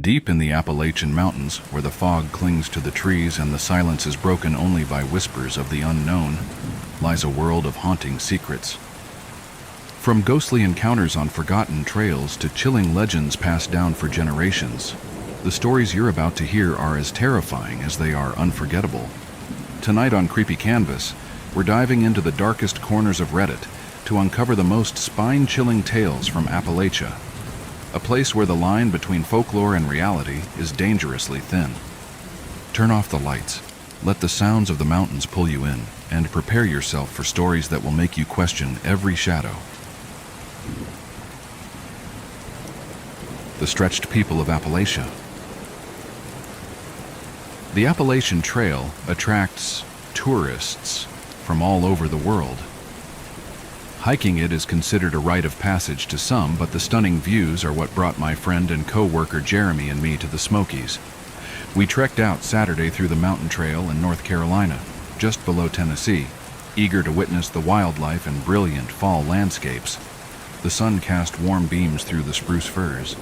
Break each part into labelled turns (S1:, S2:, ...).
S1: Deep in the Appalachian Mountains, where the fog clings to the trees and the silence is broken only by whispers of the unknown, lies a world of haunting secrets. From ghostly encounters on forgotten trails to chilling legends passed down for generations, the stories you're about to hear are as terrifying as they are unforgettable. Tonight on Creepy Canvas, we're diving into the darkest corners of Reddit to uncover the most spine-chilling tales from Appalachia, a place where the line between folklore and reality is dangerously thin. Turn off the lights, let the sounds of the mountains pull you in, and prepare yourself for stories that will make you question every shadow. The stretched people of Appalachia. The Appalachian Trail attracts tourists from all over the world. Hiking it is considered a rite of passage to some, but the stunning views are what brought my friend and co-worker Jeremy and me to the Smokies. We trekked out Saturday through the mountain trail in North Carolina, just below Tennessee, eager to witness the wildlife and brilliant fall landscapes. The sun cast warm beams through the spruce firs.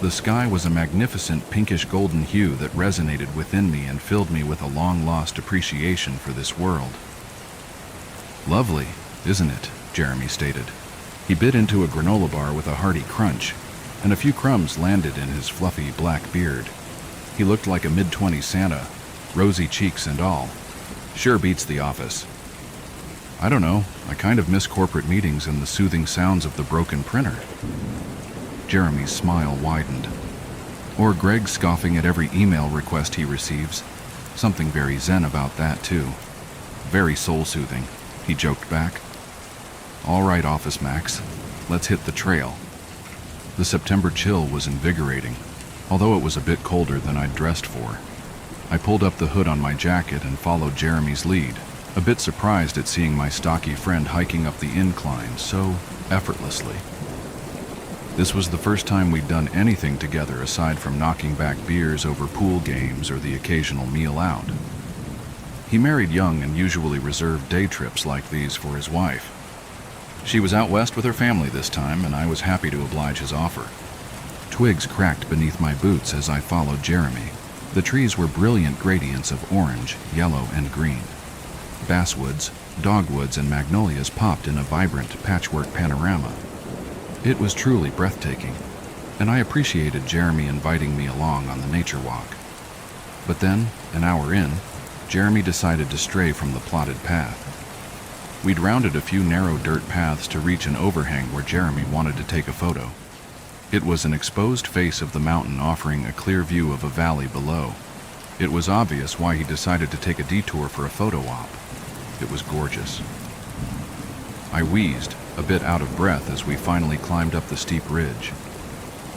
S1: The sky was a magnificent pinkish-golden hue that resonated within me and filled me with a long-lost appreciation for this world. Lovely, isn't it? Jeremy stated. He bit into a granola bar with a hearty crunch, and a few crumbs landed in his fluffy black beard. He looked like a mid-20s Santa, rosy cheeks and all. Sure beats the office. I don't know, I kind of miss corporate meetings and the soothing sounds of the broken printer. Jeremy's smile widened. Or Greg scoffing at every email request he receives. Something very zen about that, too. Very soul-soothing, he joked back. All right, Office Max, let's hit the trail. The September chill was invigorating, although it was a bit colder than I'd dressed for. I pulled up the hood on my jacket and followed Jeremy's lead, a bit surprised at seeing my stocky friend hiking up the incline so effortlessly. This was the first time we'd done anything together aside from knocking back beers over pool games or the occasional meal out. He married young and usually reserved day trips like these for his wife. She was out west with her family this time, and I was happy to oblige his offer. Twigs cracked beneath my boots as I followed Jeremy. The trees were brilliant gradients of orange, yellow, and green. Basswoods, dogwoods, and magnolias popped in a vibrant patchwork panorama. It was truly breathtaking, and I appreciated Jeremy inviting me along on the nature walk. But then, an hour in, Jeremy decided to stray from the plotted path. We'd rounded a few narrow dirt paths to reach an overhang where Jeremy wanted to take a photo. It was an exposed face of the mountain offering a clear view of a valley below. It was obvious why he decided to take a detour for a photo op. It was gorgeous. I wheezed, a bit out of breath as we finally climbed up the steep ridge.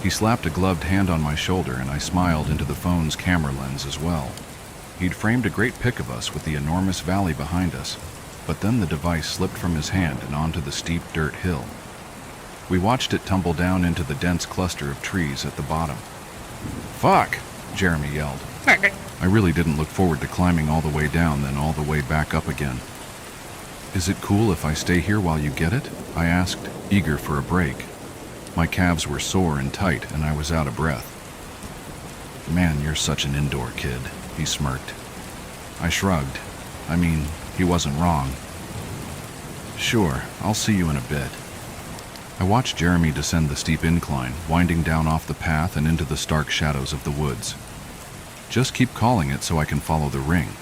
S1: He slapped a gloved hand on my shoulder and I smiled into the phone's camera lens as well. He'd framed a great pic of us with the enormous valley behind us. But then the device slipped from his hand and onto the steep dirt hill. We watched it tumble down into the dense cluster of trees at the bottom. "Fuck!" Jeremy yelled. I really didn't look forward to climbing all the way down, then all the way back up again. "Is it cool if I stay here while you get it?" I asked, eager for a break. My calves were sore and tight, and I was out of breath. "Man, you're such an indoor kid," he smirked. I shrugged. He wasn't wrong. "Sure, I'll see you in a bit." I watched Jeremy descend the steep incline, winding down off the path and into the stark shadows of the woods. "Just keep calling it so I can follow the ring."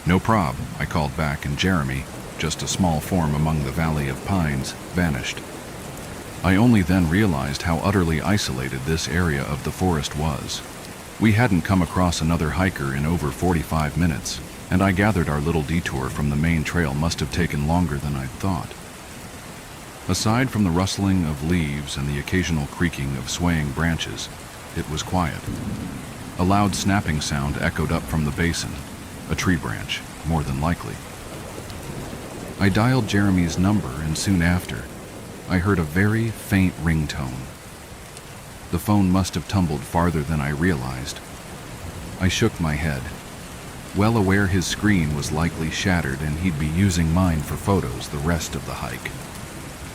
S1: "No prob," I called back, and Jeremy, just a small form among the valley of pines, vanished. I only then realized how utterly isolated this area of the forest was. We hadn't come across another hiker in over 45 minutes. And I gathered our little detour from the main trail must have taken longer than I'd thought. Aside from the rustling of leaves and the occasional creaking of swaying branches, it was quiet. A loud snapping sound echoed up from the basin, a tree branch, more than likely. I dialed Jeremy's number, and soon after, I heard a very faint ringtone. The phone must have tumbled farther than I realized. I shook my head, well aware his screen was likely shattered and he'd be using mine for photos the rest of the hike.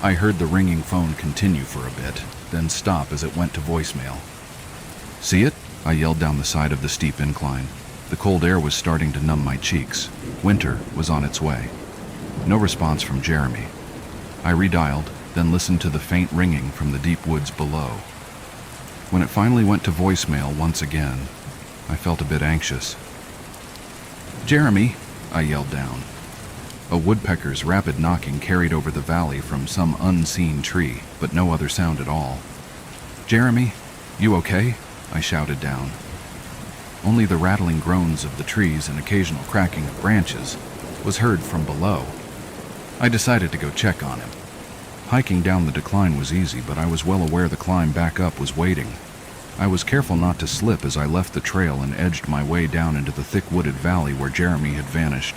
S1: I heard the ringing phone continue for a bit, then stop as it went to voicemail. "See it?" I yelled down the side of the steep incline. The cold air was starting to numb my cheeks. Winter was on its way. No response from Jeremy. I redialed, then listened to the faint ringing from the deep woods below. When it finally went to voicemail once again, I felt a bit anxious. "Jeremy," I yelled down. A woodpecker's rapid knocking carried over the valley from some unseen tree, but no other sound at all. "Jeremy, you okay?" I shouted down. Only the rattling groans of the trees and occasional cracking of branches was heard from below. I decided to go check on him. Hiking down the decline was easy, but I was well aware the climb back up was waiting. I was careful not to slip as I left the trail and edged my way down into the thick wooded valley where Jeremy had vanished.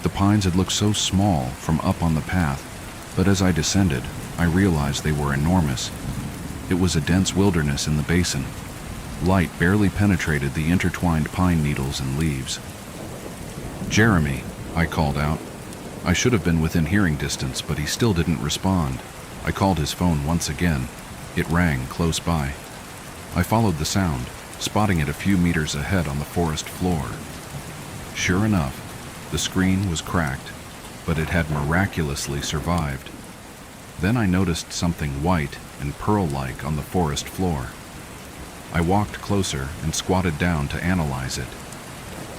S1: The pines had looked so small from up on the path, but as I descended, I realized they were enormous. It was a dense wilderness in the basin. Light barely penetrated the intertwined pine needles and leaves. "Jeremy," I called out. I should have been within hearing distance, but he still didn't respond. I called his phone once again. It rang close by. I followed the sound, spotting it a few meters ahead on the forest floor. Sure enough, the screen was cracked, but it had miraculously survived. Then I noticed something white and pearl-like on the forest floor. I walked closer and squatted down to analyze it.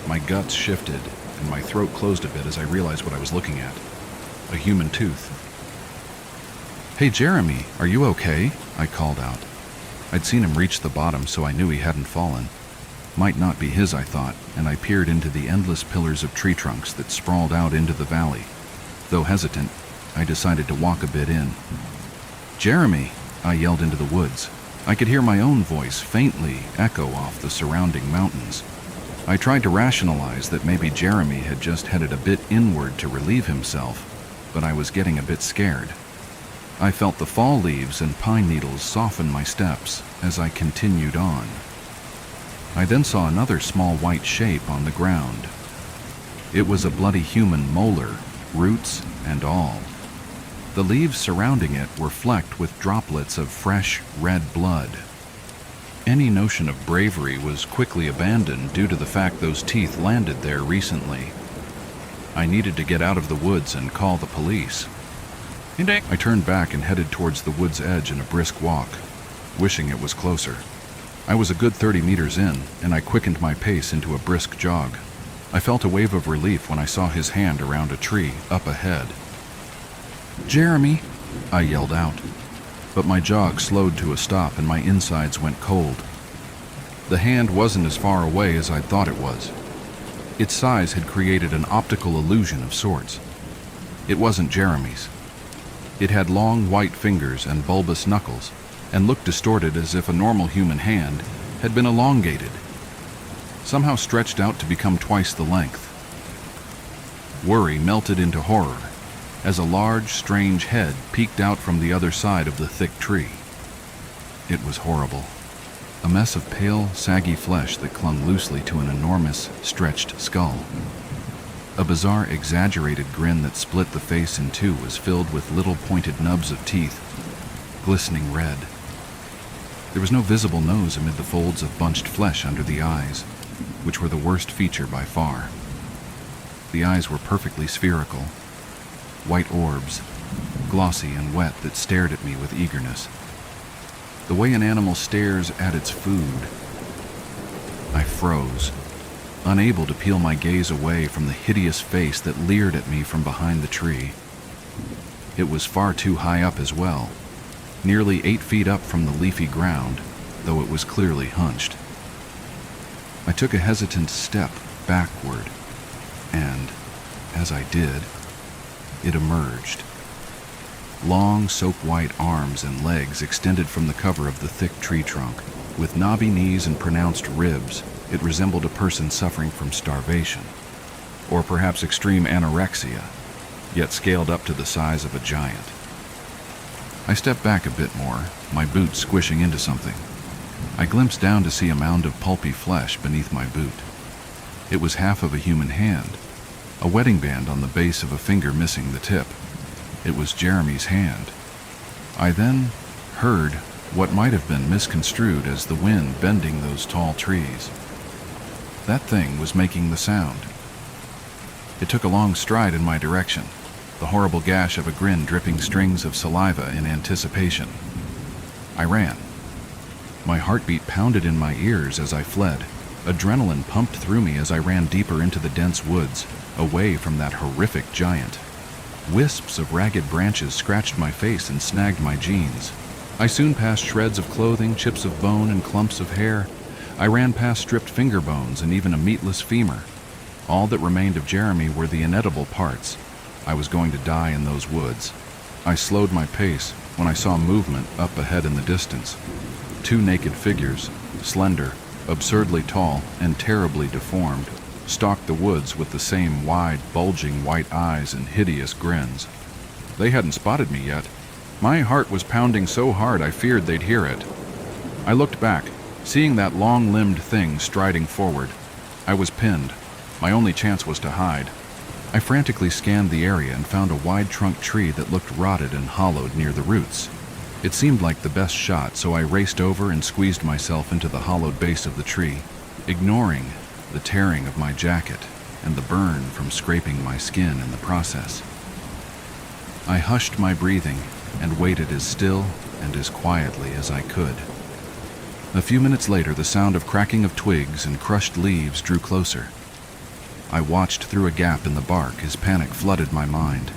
S1: My guts shifted, and my throat closed a bit as I realized what I was looking at. A human tooth. "Hey Jeremy, are you okay?" I called out. I'd seen him reach the bottom, so I knew he hadn't fallen. Might not be his, I thought, and I peered into the endless pillars of tree trunks that sprawled out into the valley. Though hesitant, I decided to walk a bit in. "Jeremy!" I yelled into the woods. I could hear my own voice faintly echo off the surrounding mountains. I tried to rationalize that maybe Jeremy had just headed a bit inward to relieve himself, but I was getting a bit scared. I felt the fall leaves and pine needles soften my steps as I continued on. I then saw another small white shape on the ground. It was a bloody human molar, roots and all. The leaves surrounding it were flecked with droplets of fresh, red blood. Any notion of bravery was quickly abandoned due to the fact those teeth landed there recently. I needed to get out of the woods and call the police. I turned back and headed towards the wood's edge in a brisk walk, wishing it was closer. I was a good 30 meters in, and I quickened my pace into a brisk jog. I felt a wave of relief when I saw his hand around a tree up ahead. "Jeremy!" I yelled out, but my jog slowed to a stop and my insides went cold. The hand wasn't as far away as I thought it was. Its size had created an optical illusion of sorts. It wasn't Jeremy's. It had long white fingers and bulbous knuckles, and looked distorted as if a normal human hand had been elongated, somehow stretched out to become twice the length. Worry melted into horror as a large, strange head peeked out from the other side of the thick tree. It was horrible. A mess of pale, saggy flesh that clung loosely to an enormous, stretched skull. A bizarre, exaggerated grin that split the face in two was filled with little pointed nubs of teeth, glistening red. There was no visible nose amid the folds of bunched flesh under the eyes, which were the worst feature by far. The eyes were perfectly spherical, white orbs, glossy and wet, that stared at me with eagerness. The way an animal stares at its food. I froze, unable to peel my gaze away from the hideous face that leered at me from behind the tree. It was far too high up as well, nearly 8 feet up from the leafy ground, though it was clearly hunched. I took a hesitant step backward, and, as I did, it emerged. Long, soap-white arms and legs extended from the cover of the thick tree trunk. With knobby knees and pronounced ribs, it resembled a person suffering from starvation, or perhaps extreme anorexia, yet scaled up to the size of a giant. I stepped back a bit more, my boot squishing into something. I glimpsed down to see a mound of pulpy flesh beneath my boot. It was half of a human hand, a wedding band on the base of a finger missing the tip. It was Jeremy's hand. I then heard what might have been misconstrued as the wind bending those tall trees. That thing was making the sound. It took a long stride in my direction, the horrible gash of a grin dripping strings of saliva in anticipation. I ran. My heartbeat pounded in my ears as I fled. Adrenaline pumped through me as I ran deeper into the dense woods, away from that horrific giant. Wisps of ragged branches scratched my face and snagged my jeans. I soon passed shreds of clothing, chips of bone, and clumps of hair. I ran past stripped finger bones and even a meatless femur. All that remained of Jeremy were the inedible parts. I was going to die in those woods. I slowed my pace when I saw movement up ahead in the distance. Two naked figures, slender, absurdly tall, and terribly deformed, stalked the woods with the same wide, bulging white eyes and hideous grins. They hadn't spotted me yet. My heart was pounding so hard I feared they'd hear it. I looked back, seeing that long-limbed thing striding forward. I was pinned. My only chance was to hide. I frantically scanned the area and found a wide-trunked tree that looked rotted and hollowed near the roots. It seemed like the best shot, so I raced over and squeezed myself into the hollowed base of the tree, ignoring the tearing of my jacket and the burn from scraping my skin in the process. I hushed my breathing and waited as still and as quietly as I could. A few minutes later, the sound of cracking of twigs and crushed leaves drew closer. I watched through a gap in the bark as panic flooded my mind.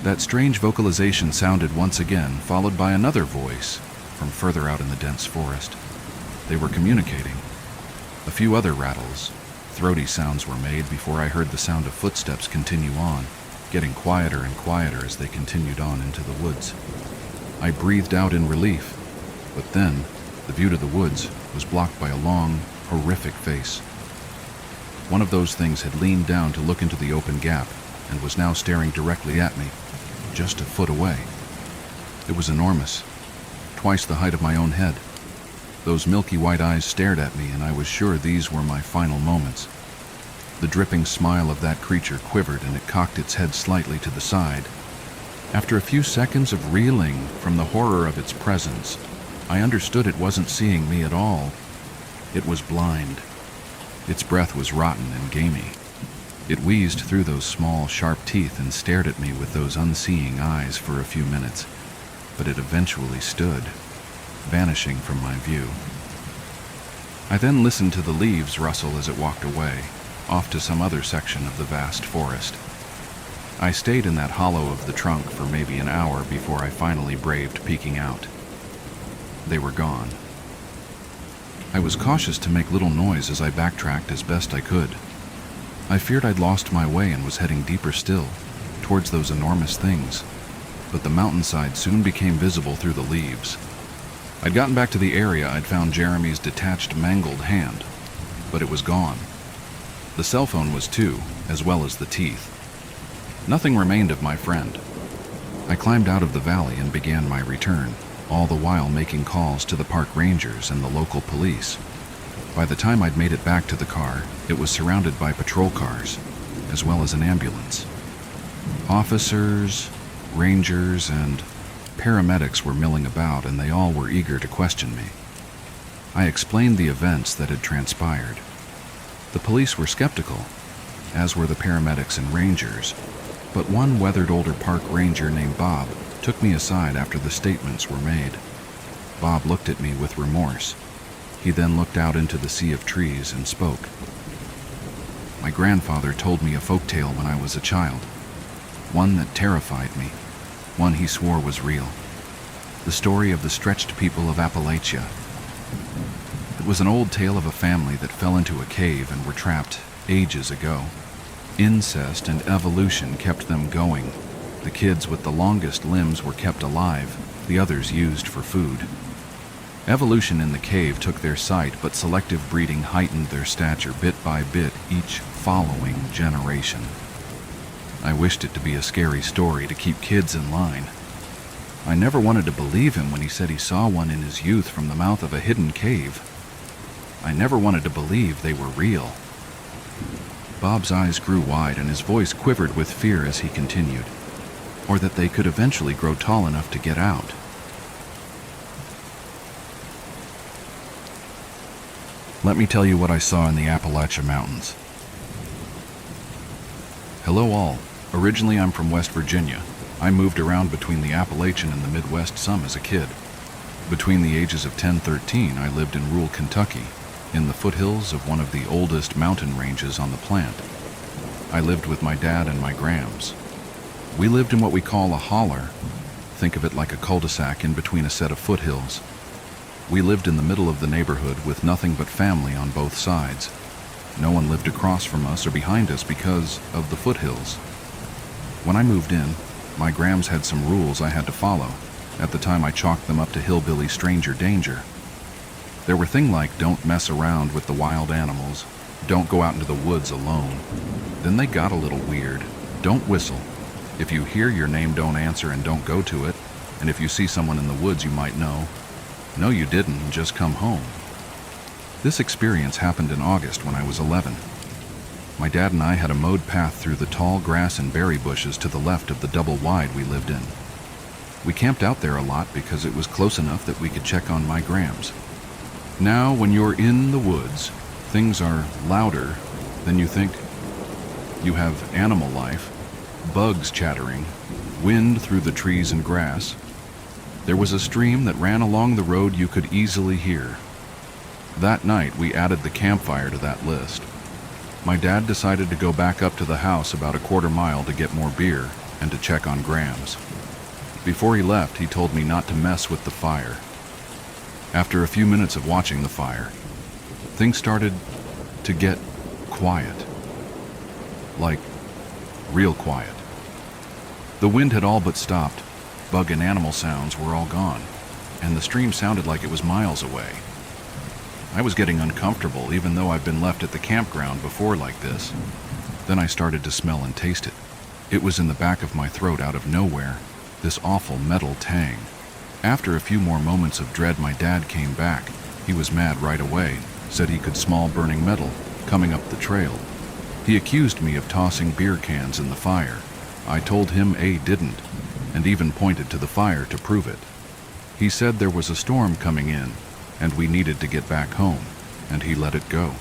S1: That strange vocalization sounded once again, followed by another voice from further out in the dense forest. They were communicating. A few other rattles, throaty sounds were made before I heard the sound of footsteps continue on, getting quieter and quieter as they continued on into the woods. I breathed out in relief, but then the view to the woods was blocked by a long, horrific face. One of those things had leaned down to look into the open gap and was now staring directly at me, just a foot away. It was enormous, twice the height of my own head. Those milky white eyes stared at me, and I was sure these were my final moments. The dripping smile of that creature quivered, and it cocked its head slightly to the side. After a few seconds of reeling from the horror of its presence, I understood it wasn't seeing me at all. It was blind. Its breath was rotten and gamey. It wheezed through those small, sharp teeth and stared at me with those unseeing eyes for a few minutes, but it eventually stood, vanishing from my view. I then listened to the leaves rustle as it walked away, off to some other section of the vast forest. I stayed in that hollow of the trunk for maybe an hour before I finally braved peeking out. They were gone. I was cautious to make little noise as I backtracked as best I could. I feared I'd lost my way and was heading deeper still, towards those enormous things, but the mountainside soon became visible through the leaves. I'd gotten back to the area I'd found Jeremy's detached, mangled hand, but it was gone. The cell phone was too, as well as the teeth. Nothing remained of my friend. I climbed out of the valley and began my return, all the while making calls to the park rangers and the local police. By the time I'd made it back to the car, it was surrounded by patrol cars, as well as an ambulance. Officers, rangers, and paramedics were milling about, and they all were eager to question me. I explained the events that had transpired. The police were skeptical, as were the paramedics and rangers, but one weathered older park ranger named Bob took me aside after the statements were made. Bob looked at me with remorse. He then looked out into the sea of trees and spoke. My grandfather told me a folk tale when I was a child, one that terrified me, one he swore was real. The story of the stretched people of Appalachia. It was an old tale of a family that fell into a cave and were trapped ages ago. Incest and evolution kept them going. The kids with the longest limbs were kept alive, the others used for food. Evolution in the cave took their sight, but selective breeding heightened their stature bit by bit each following generation. I wished it to be a scary story to keep kids in line. I never wanted to believe him when he said he saw one in his youth from the mouth of a hidden cave. I never wanted to believe they were real. Bob's eyes grew wide and his voice quivered with fear as he continued, or that they could eventually grow tall enough to get out. Let me tell you what I saw in the Appalachian Mountains. Hello all. Originally I'm from West Virginia. I moved around between the Appalachian and the Midwest some as a kid. Between the ages of 10-13, I lived in rural Kentucky, in the foothills of one of the oldest mountain ranges on the planet. I lived with my dad and my grams. We lived in what we call a holler. Think of it like a cul-de-sac in between a set of foothills. We lived in the middle of the neighborhood with nothing but family on both sides. No one lived across from us or behind us because of the foothills. When I moved in, my grams had some rules I had to follow. At the time I chalked them up to hillbilly stranger danger. There were things like don't mess around with the wild animals, don't go out into the woods alone. Then they got a little weird. Don't whistle. If you hear your name, don't answer and don't go to it. And if you see someone in the woods, you might know. No, you didn't, and just come home. This experience happened in August when I was 11. My dad and I had a mowed path through the tall grass and berry bushes to the left of the double wide we lived in. We camped out there a lot because it was close enough that we could check on my grams. Now, when you're in the woods, things are louder than you think. You have animal life, bugs chattering, wind through the trees and grass. There was a stream that ran along the road you could easily hear. That night, we added the campfire to that list. My dad decided to go back up to the house about a quarter mile to get more beer and to check on grams. Before he left, he told me not to mess with the fire. After a few minutes of watching the fire, things started to get quiet. Like, real quiet. The wind had all but stopped, bug and animal sounds were all gone, and the stream sounded like it was miles away. I was getting uncomfortable even though I've been left at the campground before like this. Then I started to smell and taste it. It was in the back of my throat out of nowhere, this awful metal tang. After a few more moments of dread, my dad came back. He was mad right away, said he could smell burning metal coming up the trail. He accused me of tossing beer cans in the fire. I told him I didn't, and even pointed to the fire to prove it. He said there was a storm coming in, and we needed to get back home, and he let it go.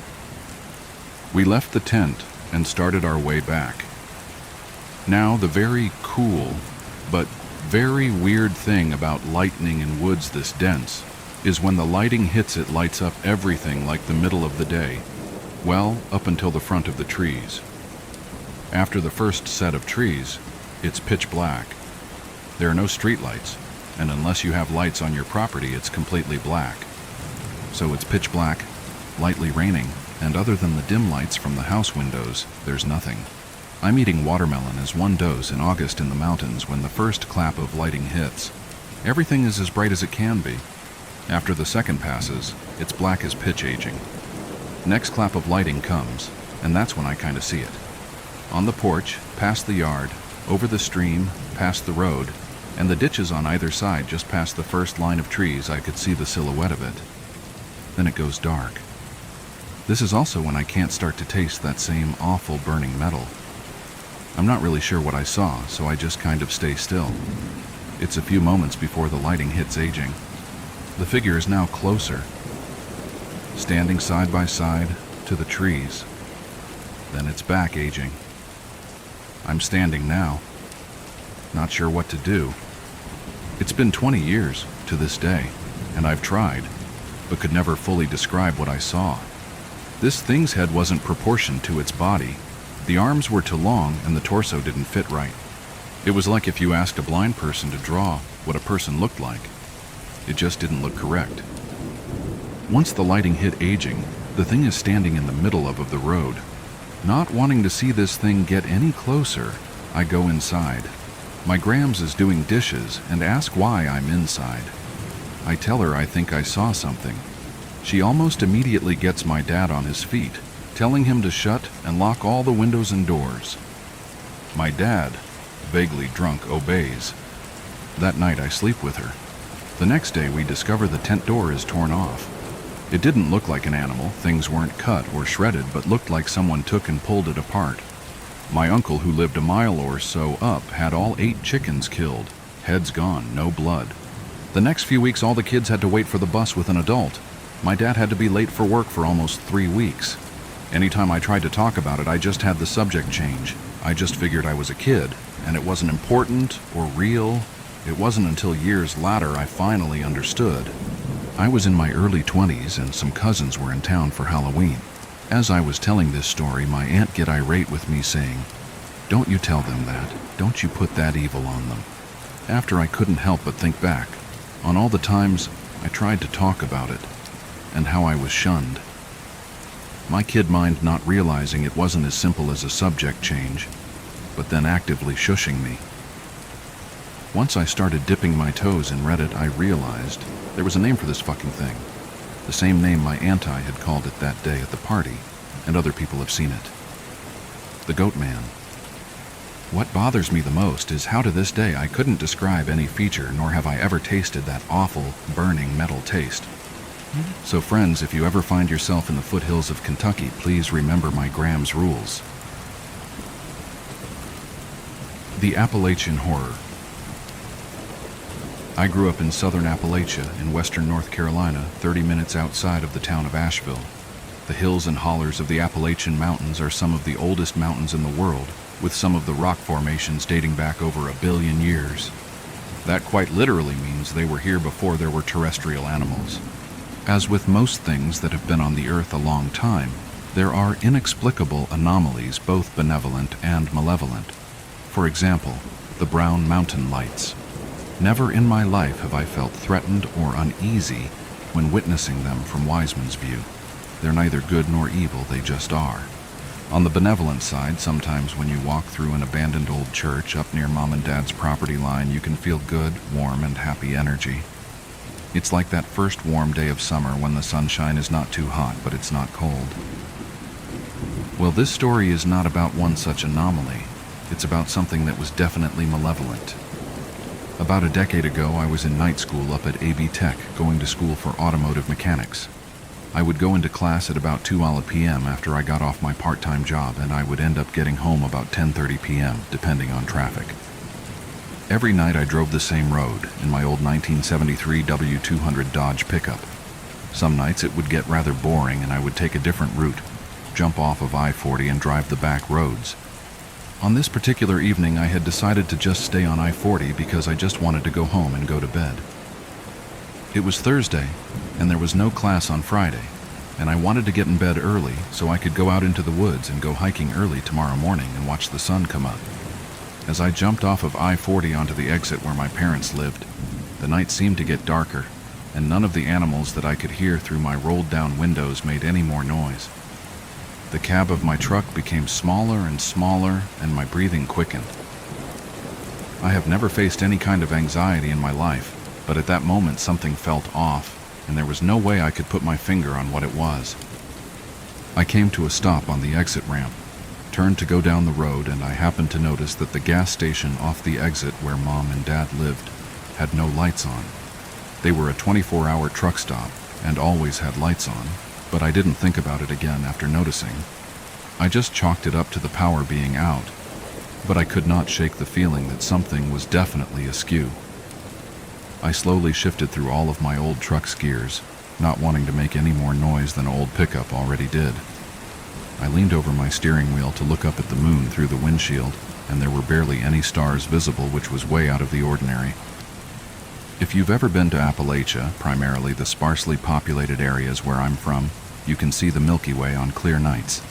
S1: We left the tent and started our way back. Now, the very cool, but very weird thing about lightning in woods this dense is when the lighting hits it lights up everything like the middle of the day. Well, up until the front of the trees. After the first set of trees, it's pitch black. There are no street lights, and unless you have lights on your property, it's completely black. So it's pitch black, lightly raining, and other than the dim lights from the house windows, there's nothing. I'm eating watermelon as one does in August in the mountains when the first clap of lighting hits. Everything is as bright as it can be. After the second passes, it's black as pitch aging. Next clap of lighting comes, and that's when I kind of see it. On the porch, past the yard, over the stream, past the road, and the ditches on either side just past the first line of trees, I could see the silhouette of it. Then it goes dark. This is also when I can't start to taste that same awful burning metal. I'm not really sure what I saw, so I just kind of stay still. It's a few moments before the lighting hits aging. The figure is now closer, standing side by side to the trees. Then it's back aging. I'm standing now, not sure what to do. It's been 20 years to this day, and I've tried, but could never fully describe what I saw. This thing's head wasn't proportioned to its body. The arms were too long and the torso didn't fit right. It was like if you asked a blind person to draw what a person looked like. It just didn't look correct. Once the lighting hit aging, the thing is standing in the middle of the road. Not wanting to see this thing get any closer, I go inside. My grams is doing dishes and ask why I'm inside. I tell her I think I saw something. She almost immediately gets my dad on his feet, telling him to shut and lock all the windows and doors. My dad, vaguely drunk, obeys. That night I sleep with her. The next day we discover the tent door is torn off. It didn't look like an animal, things weren't cut or shredded, but looked like someone took and pulled it apart. My uncle, who lived a mile or so up, had all 8 chickens killed, heads gone, no blood. The next few weeks all the kids had to wait for the bus with an adult. My dad had to be late for work for almost 3 weeks. Anytime I tried to talk about it, I just had the subject change. I just figured I was a kid, and it wasn't important or real. It wasn't until years later I finally understood. I was in my early 20s and some cousins were in town for Halloween. As I was telling this story, my aunt get irate with me saying, "Don't you tell them that. Don't you put that evil on them." After I couldn't help but think back on all the times I tried to talk about it and how I was shunned. My kid mind not realizing it wasn't as simple as a subject change, but then actively shushing me. Once I started dipping my toes in Reddit, I realized there was a name for this fucking thing. The same name my auntie had called it that day at the party, and other people have seen it. The Goat Man. What bothers me the most is how to this day I couldn't describe any feature, nor have I ever tasted that awful, burning metal taste. So friends, if you ever find yourself in the foothills of Kentucky, please remember my Graham's rules. The Appalachian Horror. I grew up in southern Appalachia in western North Carolina, 30 minutes outside of the town of Asheville. The hills and hollers of the Appalachian Mountains are some of the oldest mountains in the world, with some of the rock formations dating back over 1 billion years. That quite literally means they were here before there were terrestrial animals. As with most things that have been on the earth a long time, there are inexplicable anomalies, both benevolent and malevolent. For example, the brown mountain lights. Never in my life have I felt threatened or uneasy when witnessing them from Wiseman's view. They're neither good nor evil, they just are. On the benevolent side, sometimes when you walk through an abandoned old church up near Mom and Dad's property line, you can feel good, warm, and happy energy. It's like that first warm day of summer when the sunshine is not too hot, but it's not cold. Well, this story is not about one such anomaly. It's about something that was definitely malevolent. About a decade ago, I was in night school up at AB Tech, going to school for automotive mechanics. I would go into class at about 2 p.m. after I got off my part-time job, and I would end up getting home about 10:30 p.m., depending on traffic. Every night I drove the same road in my old 1973 W200 Dodge pickup. Some nights it would get rather boring and I would take a different route, jump off of I-40 and drive the back roads. On this particular evening, I had decided to just stay on I-40 because I just wanted to go home and go to bed. It was Thursday, and there was no class on Friday, and I wanted to get in bed early so I could go out into the woods and go hiking early tomorrow morning and watch the sun come up. As I jumped off of I-40 onto the exit where my parents lived, the night seemed to get darker, and none of the animals that I could hear through my rolled-down windows made any more noise. The cab of my truck became smaller and smaller, and my breathing quickened. I have never faced any kind of anxiety in my life, but at that moment something felt off, and there was no way I could put my finger on what it was. I came to a stop on the exit ramp, turned to go down the road, and I happened to notice that the gas station off the exit where Mom and Dad lived had no lights on. They were a 24-hour truck stop and always had lights on, but I didn't think about it again after noticing. I just chalked it up to the power being out, but I could not shake the feeling that something was definitely askew. I slowly shifted through all of my old truck's gears, not wanting to make any more noise than an old pickup already did. I leaned over my steering wheel to look up at the moon through the windshield, and there were barely any stars visible, which was way out of the ordinary. If you've ever been to Appalachia, primarily the sparsely populated areas where I'm from, you can see the Milky Way on clear nights.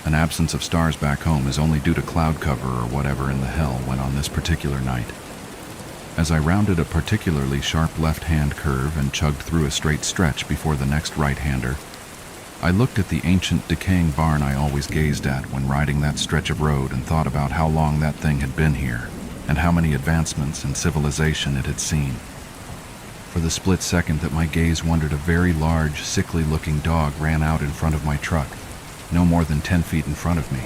S1: An absence of stars back home is only due to cloud cover or whatever in the hell went on this particular night. As I rounded a particularly sharp left-hand curve and chugged through a straight stretch before the next right-hander, I looked at the ancient, decaying barn I always gazed at when riding that stretch of road and thought about how long that thing had been here, and how many advancements in civilization it had seen. For the split second that my gaze wandered, a very large, sickly-looking dog ran out in front of my truck, no more than 10 feet in front of me.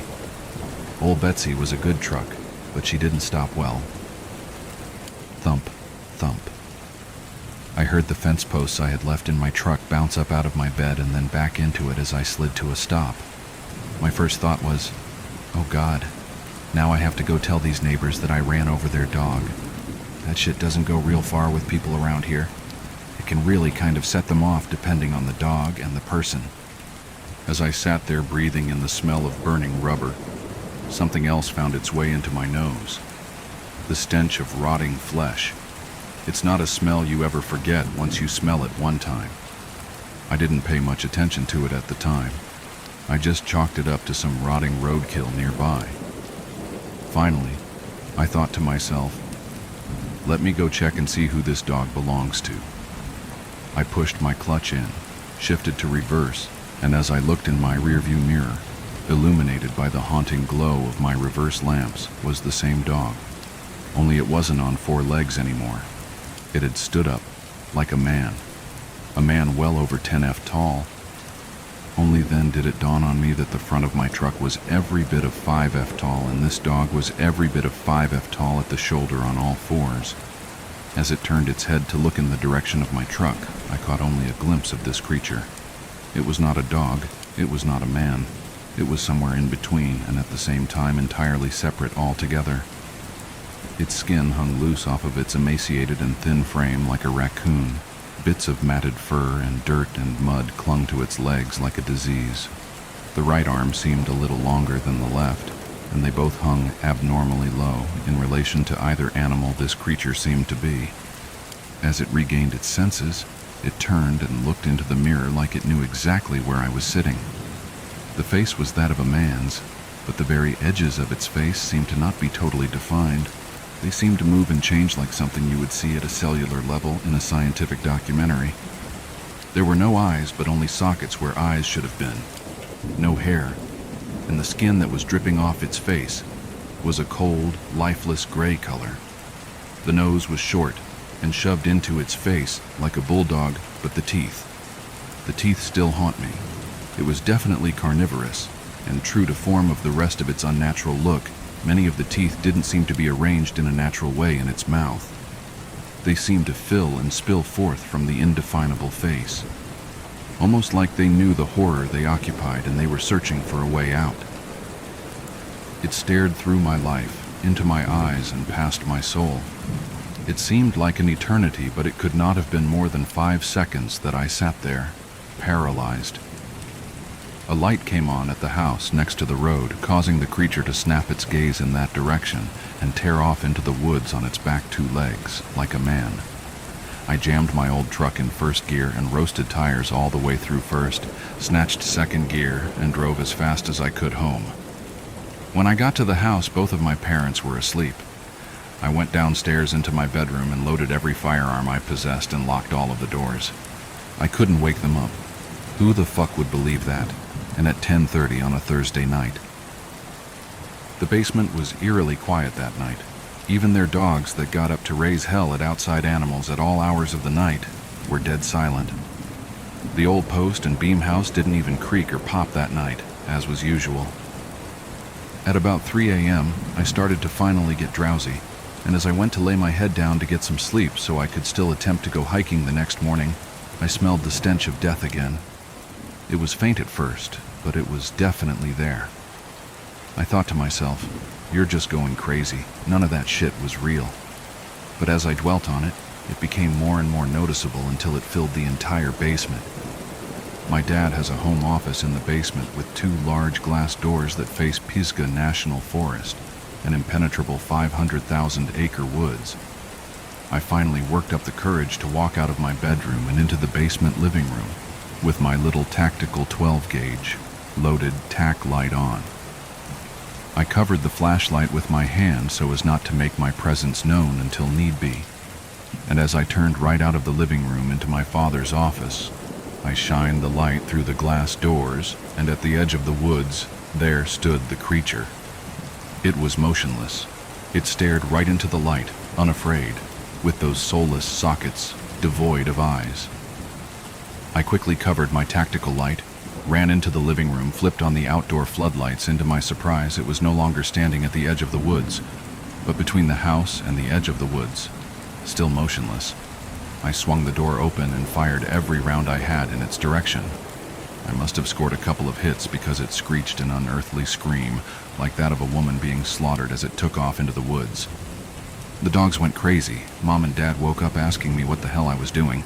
S1: Old Betsy was a good truck, but she didn't stop well. Thump, thump. I heard the fence posts I had left in my truck bounce up out of my bed and then back into it as I slid to a stop. My first thought was, oh God, now I have to go tell these neighbors that I ran over their dog. That shit doesn't go real far with people around here. It can really kind of set them off depending on the dog and the person. As I sat there breathing in the smell of burning rubber, something else found its way into my nose. The stench of rotting flesh. It's not a smell you ever forget once you smell it one time. I didn't pay much attention to it at the time. I just chalked it up to some rotting roadkill nearby. Finally, I thought to myself, let me go check and see who this dog belongs to. I pushed my clutch in, shifted to reverse, and as I looked in my rearview mirror, illuminated by the haunting glow of my reverse lamps, was the same dog. Only it wasn't on four legs anymore. It had stood up, like a man well over 10 feet tall. Only then did it dawn on me that the front of my truck was every bit of 5 feet tall, and this dog was every bit of 5 feet tall at the shoulder on all fours. As it turned its head to look in the direction of my truck, I caught only a glimpse of this creature. It was not a dog, it was not a man. It was somewhere in between, and at the same time entirely separate altogether. Its skin hung loose off of its emaciated and thin frame like a raccoon. Bits of matted fur and dirt and mud clung to its legs like a disease. The right arm seemed a little longer than the left, and they both hung abnormally low in relation to either animal this creature seemed to be. As it regained its senses, it turned and looked into the mirror like it knew exactly where I was sitting. The face was that of a man's, but the very edges of its face seemed to not be totally defined. They seemed to move and change like something you would see at a cellular level in a scientific documentary. There were no eyes, but only sockets where eyes should have been. No hair, and the skin that was dripping off its face was a cold, lifeless gray color. The nose was short and shoved into its face like a bulldog, but the teeth still haunt me. It was definitely carnivorous, and true to form of the rest of its unnatural look, many of the teeth didn't seem to be arranged in a natural way in its mouth. They seemed to fill and spill forth from the indefinable face, almost like they knew the horror they occupied and they were searching for a way out. It stared through my life, into my eyes and past my soul. It seemed like an eternity, but it could not have been more than 5 seconds that I sat there, paralyzed. A light came on at the house next to the road, causing the creature to snap its gaze in that direction and tear off into the woods on its back 2 legs, like a man. I jammed my old truck in first gear and roasted tires all the way through first, snatched second gear, and drove as fast as I could home. When I got to the house, both of my parents were asleep. I went downstairs into my bedroom and loaded every firearm I possessed and locked all of the doors. I couldn't wake them up. Who the fuck would believe that? And at 10:30 on a Thursday night. The basement was eerily quiet that night. Even their dogs that got up to raise hell at outside animals at all hours of the night were dead silent. The old post and beam house didn't even creak or pop that night, as was usual. At about 3 a.m., I started to finally get drowsy, and as I went to lay my head down to get some sleep so I could still attempt to go hiking the next morning, I smelled the stench of death again. It was faint at first, but it was definitely there. I thought to myself, you're just going crazy. None of that shit was real. But as I dwelt on it, it became more and more noticeable until it filled the entire basement. My dad has a home office in the basement with 2 large glass doors that face Pisgah National Forest, an impenetrable 500,000-acre woods. I finally worked up the courage to walk out of my bedroom and into the basement living room, with my little tactical 12-gauge, loaded tack light on. I covered the flashlight with my hand so as not to make my presence known until need be, and as I turned right out of the living room into my father's office, I shined the light through the glass doors, and at the edge of the woods, there stood the creature. It was motionless. It stared right into the light, unafraid, with those soulless sockets, devoid of eyes. I quickly covered my tactical light, ran into the living room, flipped on the outdoor floodlights, and to my surprise, it was no longer standing at the edge of the woods, but between the house and the edge of the woods, still motionless. I swung the door open and fired every round I had in its direction. I must have scored a couple of hits because it screeched an unearthly scream, like that of a woman being slaughtered as it took off into the woods. The dogs went crazy. Mom and Dad woke up asking me what the hell I was doing.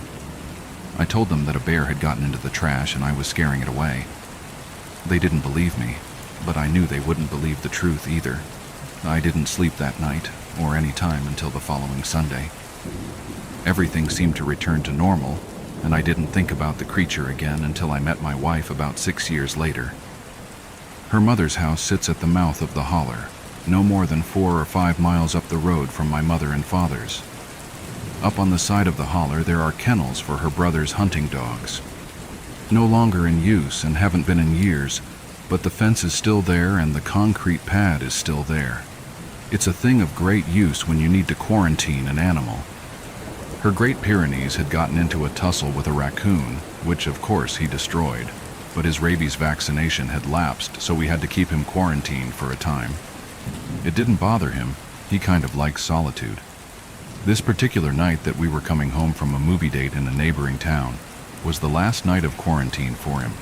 S1: I told them that a bear had gotten into the trash and I was scaring it away. They didn't believe me, but I knew they wouldn't believe the truth either. I didn't sleep that night, or any time until the following Sunday. Everything seemed to return to normal, and I didn't think about the creature again until I met my wife about 6 years later. Her mother's house sits at the mouth of the holler, no more than 4 or 5 miles up the road from my mother and father's. Up on the side of the holler there are kennels for her brother's hunting dogs. No longer in use and haven't been in years, but the fence is still there and the concrete pad is still there. It's a thing of great use when you need to quarantine an animal. Her Great Pyrenees had gotten into a tussle with a raccoon, which of course he destroyed, but his rabies vaccination had lapsed, so we had to keep him quarantined for a time. It didn't bother him. He kind of likes solitude. This particular night that we were coming home from a movie date in a neighboring town was the last night of quarantine for him.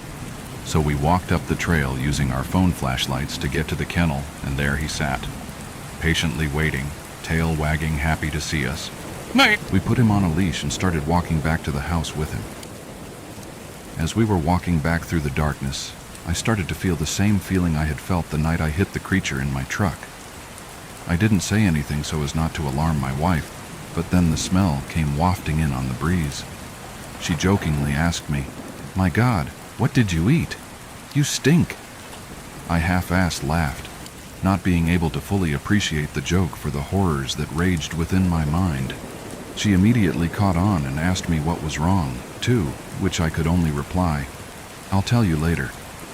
S1: So we walked up the trail using our phone flashlights to get to the kennel, and there he sat, patiently waiting, tail wagging, happy to see us. Mate! We put him on a leash and started walking back to the house with him. As we were walking back through the darkness, I started to feel the same feeling I had felt the night I hit the creature in my truck. I didn't say anything so as not to alarm my wife, but then the smell came wafting in on the breeze. She jokingly asked me, "My God, what did you eat? You stink." I half-assed laughed, not being able to fully appreciate the joke for the horrors that raged within my mind. She immediately caught on and asked me what was wrong, too, which I could only reply, "I'll tell you later."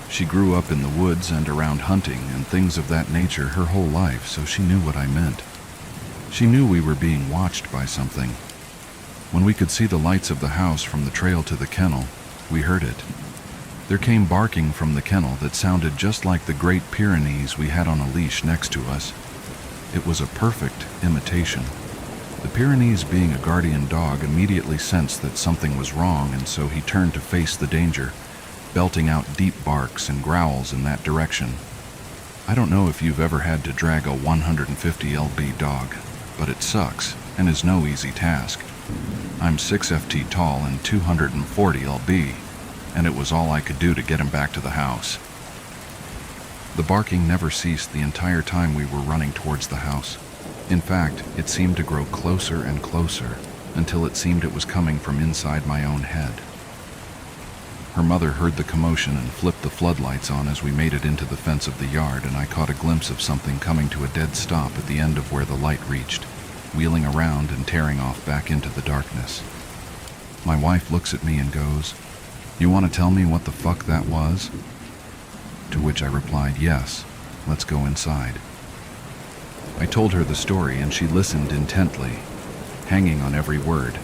S1: She grew up in the woods and around hunting and things of that nature her whole life, so she knew what I meant. She knew we were being watched by something. When we could see the lights of the house from the trail to the kennel, we heard it. There came barking from the kennel that sounded just like the Great Pyrenees we had on a leash next to us. It was a perfect imitation. The Pyrenees, being a guardian dog, immediately sensed that something was wrong, and so he turned to face the danger, belting out deep barks and growls in that direction. I don't know if you've ever had to drag a 150 lb dog, but it sucks and is no easy task. I'm 6 ft tall and 240 lb, and it was all I could do to get him back to the house. The barking never ceased the entire time we were running towards the house. In fact, it seemed to grow closer and closer, until it seemed it was coming from inside my own head. Her mother heard the commotion and flipped the floodlights on as we made it into the fence of the yard, and I caught a glimpse of something coming to a dead stop at the end of where the light reached, wheeling around and tearing off back into the darkness. My wife looks at me and goes, "You want to tell me what the fuck that was?" To which I replied, "Yes, let's go inside." I told her the story and she listened intently, hanging on every word.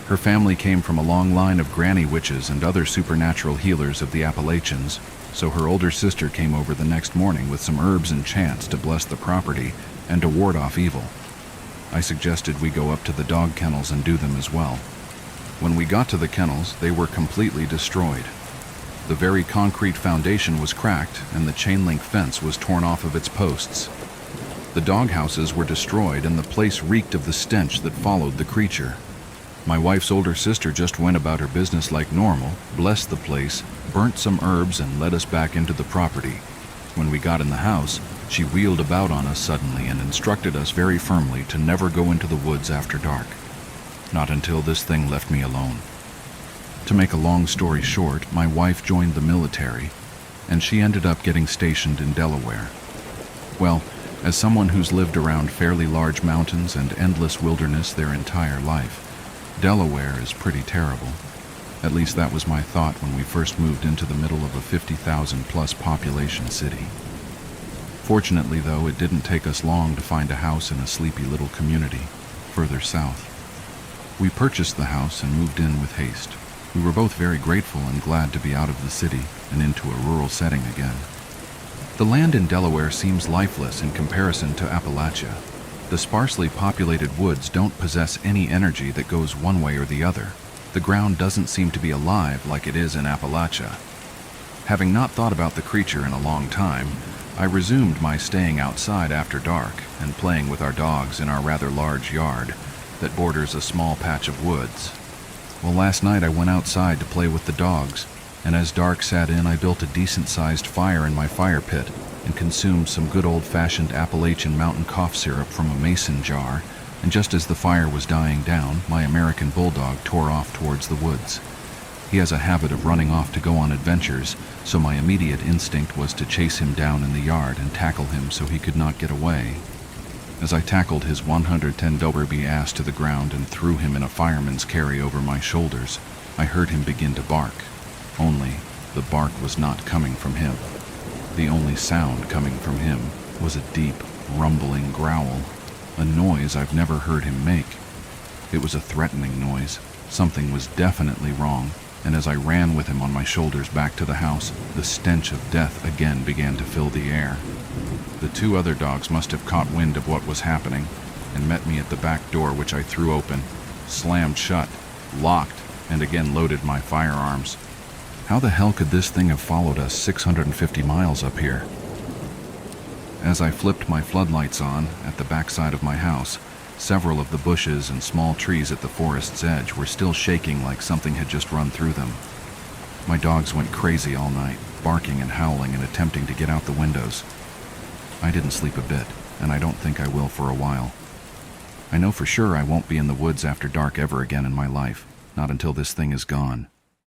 S1: Her family came from a long line of granny witches and other supernatural healers of the Appalachians, so her older sister came over the next morning with some herbs and chants to bless the property and to ward off evil. I suggested we go up to the dog kennels and do them as well. When we got to the kennels, they were completely destroyed. The very concrete foundation was cracked and the chain-link fence was torn off of its posts. The dog houses were destroyed and the place reeked of the stench that followed the creature. My wife's older sister just went about her business like normal, blessed the place, burnt some herbs, and led us back into the property. When we got in the house, she wheeled about on us suddenly and instructed us very firmly to never go into the woods after dark. Not until this thing left me alone. To make a long story short, my wife joined the military, and she ended up getting stationed in Delaware. Well, as someone who's lived around fairly large mountains and endless wilderness their entire life, Delaware is pretty terrible. At least that was my thought when we first moved into the middle of a 50,000 plus population city. Fortunately though, it didn't take us long to find a house in a sleepy little community further south. We purchased the house and moved in with haste. We were both very grateful and glad to be out of the city and into a rural setting again. The land in Delaware seems lifeless in comparison to Appalachia. The sparsely populated woods don't possess any energy that goes one way or the other. The ground doesn't seem to be alive like it is in Appalachia. Having not thought about the creature in a long time, I resumed my staying outside after dark and playing with our dogs in our rather large yard that borders a small patch of woods. Well, last night I went outside to play with the dogs, and as dark set in, I built a decent-sized fire in my fire pit and consumed some good old-fashioned Appalachian Mountain cough syrup from a mason jar, and just as the fire was dying down, my American bulldog tore off towards the woods. He has a habit of running off to go on adventures, so my immediate instinct was to chase him down in the yard and tackle him so he could not get away. As I tackled his 110 Doberby ass to the ground and threw him in a fireman's carry over my shoulders, I heard him begin to bark. Only, the bark was not coming from him. The only sound coming from him was a deep, rumbling growl, a noise I've never heard him make. It was a threatening noise. Something was definitely wrong, and as I ran with him on my shoulders back to the house, the stench of death again began to fill the air. The two other dogs must have caught wind of what was happening and met me at the back door, which I threw open, slammed shut, locked, and again loaded my firearms. How the hell could this thing have followed us 650 miles up here? As I flipped my floodlights on at the backside of my house, several of the bushes and small trees at the forest's edge were still shaking like something had just run through them. My dogs went crazy all night, barking and howling and attempting to get out the windows. I didn't sleep a bit, and I don't think I will for a while. I know for sure I won't be in the woods after dark ever again in my life, not until this thing is gone.